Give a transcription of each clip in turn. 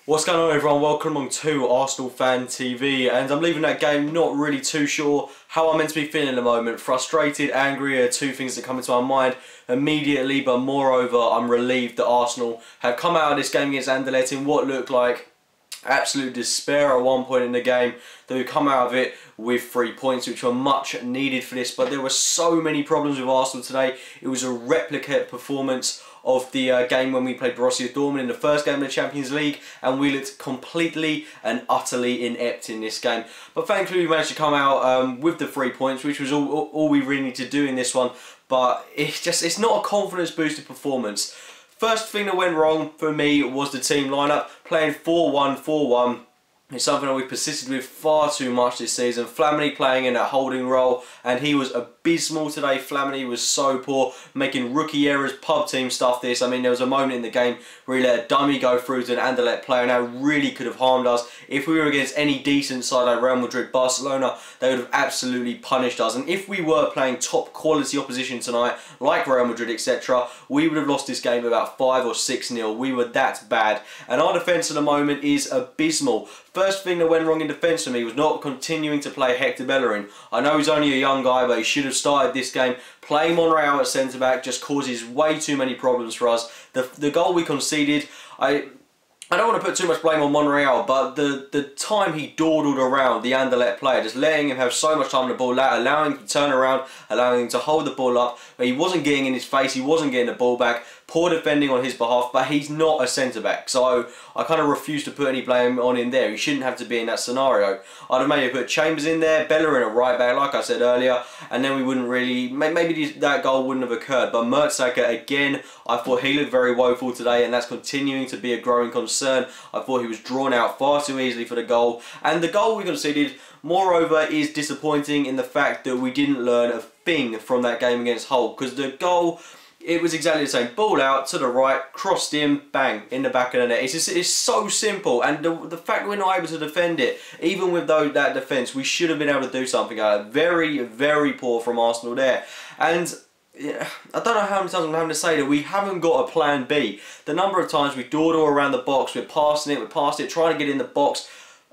What's going on, everyone? Welcome along to Arsenal Fan TV, and I'm leaving that game not really too sure how I'm meant to be feeling at the moment. Frustrated, angry are two things that come into my mind immediately, but moreover I'm relieved that Arsenal have come out of this game against Anderlecht in what looked like absolute despair at one point in the game. They would come out of it with 3 points, which were much needed for this, but there were so many problems with Arsenal today. It was a replicate performance of the game when we played Borussia Dortmund in the first game of the Champions League, and we looked completely and utterly inept in this game. But thankfully we managed to come out with the 3 points, which was all we really need to do in this one. But it's not a confidence boosted performance. First thing that went wrong for me was the team lineup. Playing 4-1-4-1 is something that we've persisted with far too much this season. Flamini playing in that holding role, and he was abysmal today. Flamini was so poor, making rookie errors, pub team stuff this. I mean, there was a moment in the game where he let a dummy go through to an Anderlecht player, and that really could have harmed us. If we were against any decent side like Real Madrid, Barcelona, they would have absolutely punished us. And if we were playing top quality opposition tonight, like Real Madrid, etc., we would have lost this game about 5 or 6-0. We were that bad. And our defence at the moment is abysmal. First thing that went wrong in defence for me was not continuing to play Hector Bellerin. I know he's only a young guy, but he should have started this game. Playing Monreal at centre-back just causes way too many problems for us. The goal we conceded, I don't want to put too much blame on Monreal, but the time he dawdled around the Anderlecht player, just letting him have so much time on the ball, allowing him to turn around, allowing him to hold the ball up, but he wasn't getting in his face, he wasn't getting the ball back. Poor defending on his behalf, but he's not a centre-back, so I kind of refuse to put any blame on him there. He shouldn't have to be in that scenario. I'd have maybe put Chambers in there, Bellerin a right-back, like I said earlier, and then we wouldn't really, maybe that goal wouldn't have occurred. But Mertesacker, again, I thought he looked very woeful today, and that's continuing to be a growing concern. I thought he was drawn out far too easily for the goal, and the goal we conceded, moreover, is disappointing in the fact that we didn't learn a thing from that game against Hull, because the goal, it was exactly the same. Ball out to the right, crossed in, bang, in the back of the net. It's so simple, and the fact we're not able to defend it, even with that defence, we should have been able to do something out of it. Very, very poor from Arsenal there. And yeah, I don't know how many times I'm having to say that we haven't got a plan B. The number of times we dawdle around the box, we're passing it, trying to get in the box,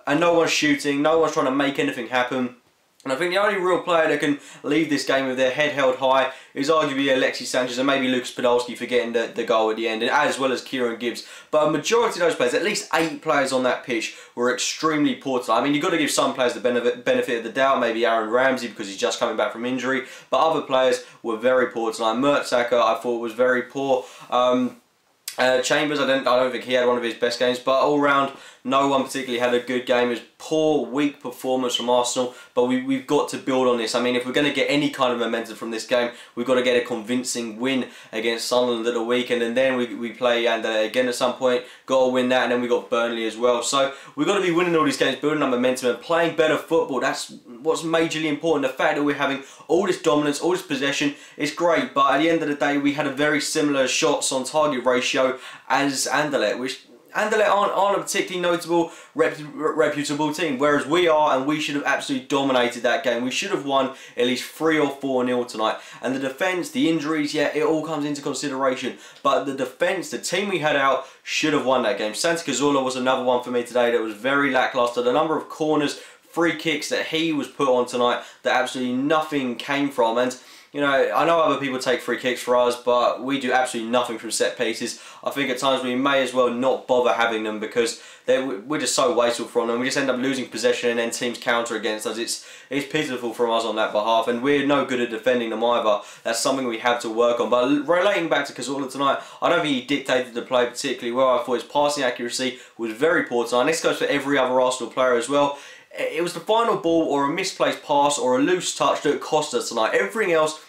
and no one's shooting, no one's trying to make anything happen. And I think the only real player that can leave this game with their head held high is arguably Alexis Sanchez and maybe Lucas Podolski for getting the goal at the end, and as well as Kieran Gibbs. But a majority of those players, at least 8 players on that pitch, were extremely poor tonight. I mean, you've got to give some players the benefit of the doubt, maybe Aaron Ramsey because he's just coming back from injury, but other players were very poor tonight. Mertesacker, I thought, was very poor. Chambers, I don't think he had one of his best games, but all round, no one particularly had a good game. It was poor, weak performance from Arsenal, but we've got to build on this. I mean, if we're going to get any kind of momentum from this game, we've got to get a convincing win against Sunderland at the weekend, and then we play again at some point, got to win that, and then we got Burnley as well. So we've got to be winning all these games, building up momentum and playing better football. That's what's majorly important. The fact that we're having all this dominance, all this possession is great, but at the end of the day, we had a very similar shots on target ratio as Anderlecht, which Anderlecht aren't a particularly notable, reputable team, whereas we are, and we should have absolutely dominated that game. We should have won at least 3 or 4-0 tonight. And the defence, the injuries, yeah, it all comes into consideration. But the defence, the team we had out, should have won that game. Santi Cazorla was another one for me today that was very lacklustre. The number of corners, free kicks that he was put on tonight that absolutely nothing came from. And you know, I know other people take free kicks for us, but we do absolutely nothing from set pieces. I think at times we may as well not bother having them because we're just so wasteful from them. We just end up losing possession and then teams counter against us. It's pitiful from us on that behalf, and we're no good at defending them either. That's something we have to work on. But relating back to Cazorla tonight, I don't think he dictated the play particularly well. I thought his passing accuracy was very poor tonight. This goes for every other Arsenal player as well. It was the final ball or a misplaced pass or a loose touch that cost us tonight. Everything else,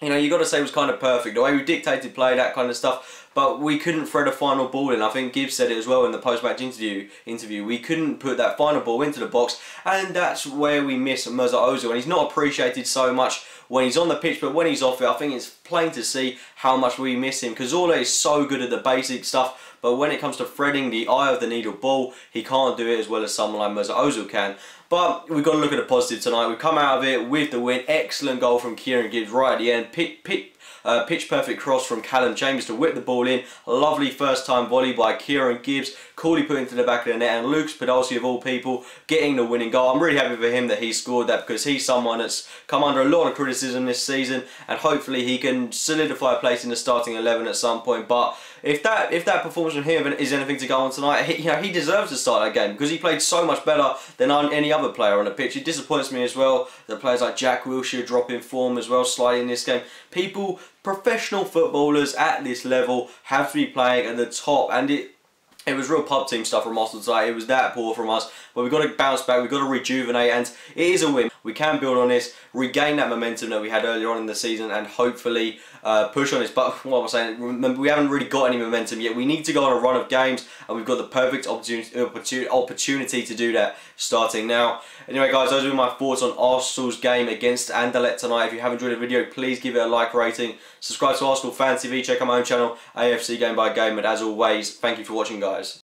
you know, you got to say was kind of perfect. The way we dictated play, that kind of stuff, but we couldn't thread a final ball in. I think Gibbs said it as well in the post-match interview. We couldn't put that final ball into the box, and that's where we miss Mesut Ozil. And he's not appreciated so much when he's on the pitch, but when he's off it, I think it's plain to see how much we miss him. Cazorla is so good at the basic stuff, but when it comes to threading the eye of the needle ball, he can't do it as well as someone like Mesut Ozil can. But we've got to look at the positive tonight. We've come out of it with the win. Excellent goal from Kieran Gibbs right at the end. Pitch perfect cross from Callum Chambers to whip the ball in. Lovely first time volley by Kieran Gibbs. Coolly put into the back of the net, and Lucas Podolski of all people getting the winning goal. I'm really happy for him that he scored that, because he's someone that's come under a lot of criticism this season, and hopefully he can solidify a place in the starting 11 at some point. But if that performance from him is anything to go on tonight, he deserves to start that game, because he played so much better than any other player on the pitch. It disappoints me as well that players like Jack Wilshere drop in form as well slightly in this game. Professional footballers at this level have to be playing at the top, and it was real pub team stuff from Arsenal tonight. It was that poor from us. But we've got to bounce back, we've got to rejuvenate, and it is a win. We can build on this, regain that momentum that we had earlier on in the season, and hopefully push on this. But what I'm saying, remember, we haven't really got any momentum yet. We need to go on a run of games, and we've got the perfect opportunity to do that starting now. Anyway guys, those are my thoughts on Arsenal's game against Anderlecht tonight. If you have enjoyed the video, please give it a like rating. Subscribe to Arsenal Fan TV, check out my own channel, AFC Game by Game. But as always, thank you for watching guys.